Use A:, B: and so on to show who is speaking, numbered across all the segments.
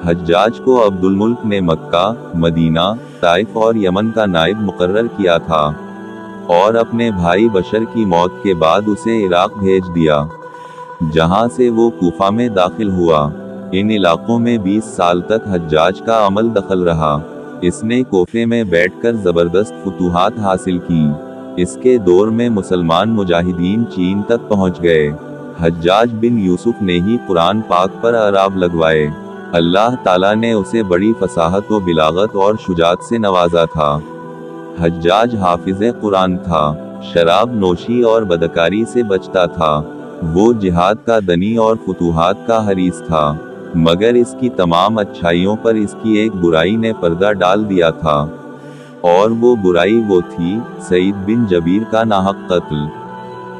A: हज्जाज को अब्दुल मुल्क ने मक्का, मदीना, ताइफ और यमन का नायब मुकर्रर किया था और अपने भाई बशर की मौत के बाद उसे इराक भेज दिया, जहां से वो कूफा में दाखिल हुआ। इन इलाकों में 20 साल तक हज्जाज का अमल दखल रहा। इसने कोफे में बैठकर जबरदस्त फुतूहात हासिल की। इसके दौर में मुसलमान मुजाहिदीन चीन तक पहुंच गए। हज्जाज बिन यूसुफ ने ही कुरान पाक पर अराब लगवाए। अल्लाह ताला ने उसे बड़ी फसाहत व बिलागत और शुजात से नवाजा था। हज्जाज हाफिज़े कुरान था, शराब नोशी और बदकारी से बचता था। वो जिहाद का दनी और फुतूहात का हरीस था, मगर इसकी तमाम अच्छाइयों पर इसकी एक बुराई ने पर्दा डाल दिया था, और वो बुराई वो थी सईद बिन जबीर का नाहक कत्ल।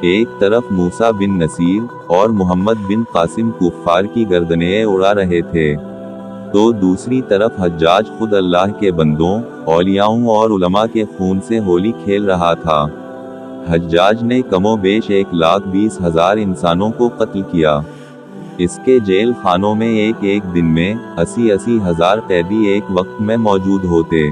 A: एक तरफ मूसा बिन नसीर और मोहम्मद बिन कासिम कुफ्फार की गर्दनें उड़ा रहे थे, तो दूसरी तरफ हज्जाज खुद अल्लाह के बंदों, औलियाओं और उलमा के खून से होली खेल रहा था। हज्जाज ने कमोबेश 1,20,000 इंसानों को कत्ल किया। इसके जेल खानों में एक दिन में 80-80 हजार कैदी एक वक्त में मौजूद होते,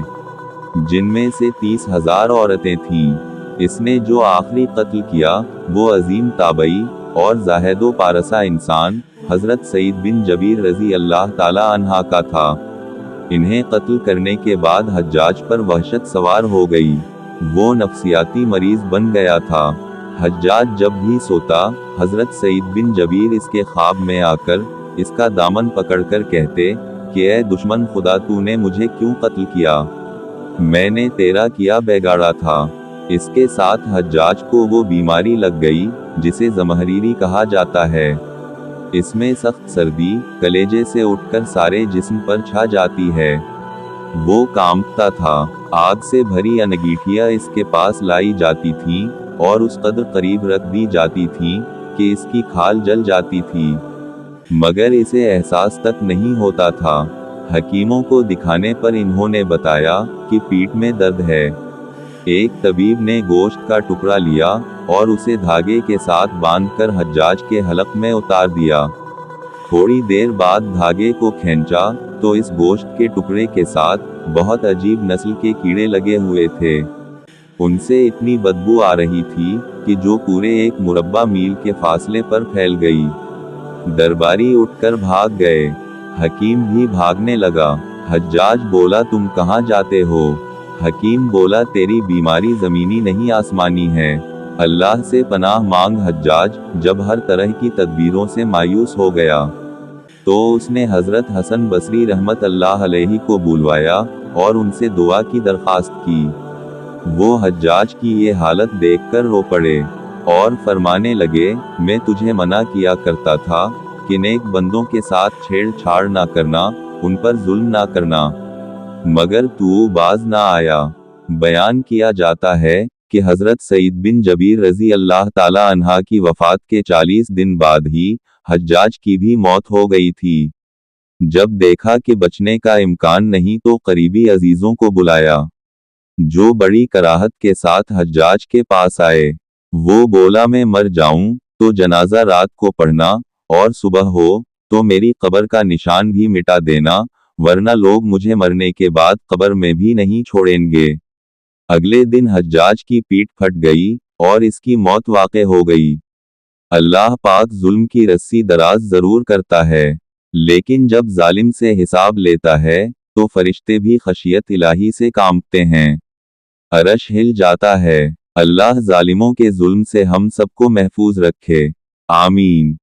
A: जिनमें से 30,000 औरतें थीं। इसने जो आखिरी कत्ल किया वो अजीम ताबई और जाहिदो पारसा इंसान हजरत सईद बिन जबीर रजी अल्लाह ताला अन्हा का था। इन्हें कत्ल करने के बाद हज्जाज पर वहशत सवार हो गई। वो नफ्सियाती मरीज बन गया था। हज्जाज जब भी सोता, हजरत सईद बिन जबीर इसके ख्वाब में आकर इसका दामन पकड़कर कहते कि ए दुश्मन खुदा, तूने मुझे क्यों कत्ल किया? मैंने तेरा किया बिगाड़ा था। इसके साथ हज्जाज को वो बीमारी लग गई जिसे जमहरीरी कहा जाता है। इसमें सख्त सर्दी कलेजे से उठकर सारे जिस्म पर छा जाती है। वो कांपता था। आग से भरी अंगीठियां इसके पास लाई जाती थीं और उस कदर करीब रख दी जाती थीं कि इसकी खाल जल जाती थी, मगर इसे एहसास तक नहीं होता था। हकीमों को दिखाने पर इन्होंने बताया कि पीठ में दर्द है। एक तबीब ने गोश्त का टुकड़ा लिया और उसे धागे के साथ बांधकर हज्जाज के हलक में उतार दिया। थोड़ी देर बाद धागे को खींचा तो इस गोश्त के टुकड़े के साथ बहुत अजीब नस्ल के कीड़े लगे हुए थे। उनसे इतनी बदबू आ रही थी कि जो पूरे 1 मुरब्बा मील के फासले पर फैल गई। दरबारी उठकर भाग गए। हकीम भी भागने लगा। हज्जाज बोला, तुम कहाँ जाते हो? हकीम बोला, तेरी बीमारी जमीनी नहीं आसमानी है। अल्लाह से पनाह मांग। हज्जाज जब हर तरह की तदबीरों से मायूस हो गया तो उसने हजरत हसन बसरी रहमत अल्लाह अलैहि को बुलवाया और उनसे दुआ की दरख्वास्त की। वो हज्जाज की ये हालत देखकर रो पड़े और फरमाने लगे, मैं तुझे मना किया करता था कि नेक बंदों के साथ छेड़छाड़ ना करना, उन पर जुल्म ना करना, मगर तू बाज ना आया। बयान किया जाता है कि हजरत सईद बिन जबीर रजी अल्लाह ताला अन्हा की वफात के 40 दिन बाद ही हज्जाज की भी मौत हो गई थी। जब देखा कि बचने का इम्कान नहीं तो करीबी अजीजों को बुलाया, जो बड़ी कराहत के साथ हज्जाज के पास आए। वो बोला, मैं मर जाऊं तो जनाजा रात को पढ़ना और सुबह हो तो मेरी कब्र का निशान भी मिटा देना, वरना लोग मुझे मरने के बाद कब्र में भी नहीं छोड़ेंगे। अगले दिन हज्जाज की पीठ फट गई और इसकी मौत वाक़े हो गई। अल्लाह पाक जुल्म की रस्सी दराज जरूर करता है, लेकिन जब जालिम से हिसाब लेता है तो फरिश्ते भी खशियत इलाही से कांपते हैं। अरश हिल जाता है। अल्लाह जालिमों के जुल्म से हम सबको महफूज रखे। आमीन।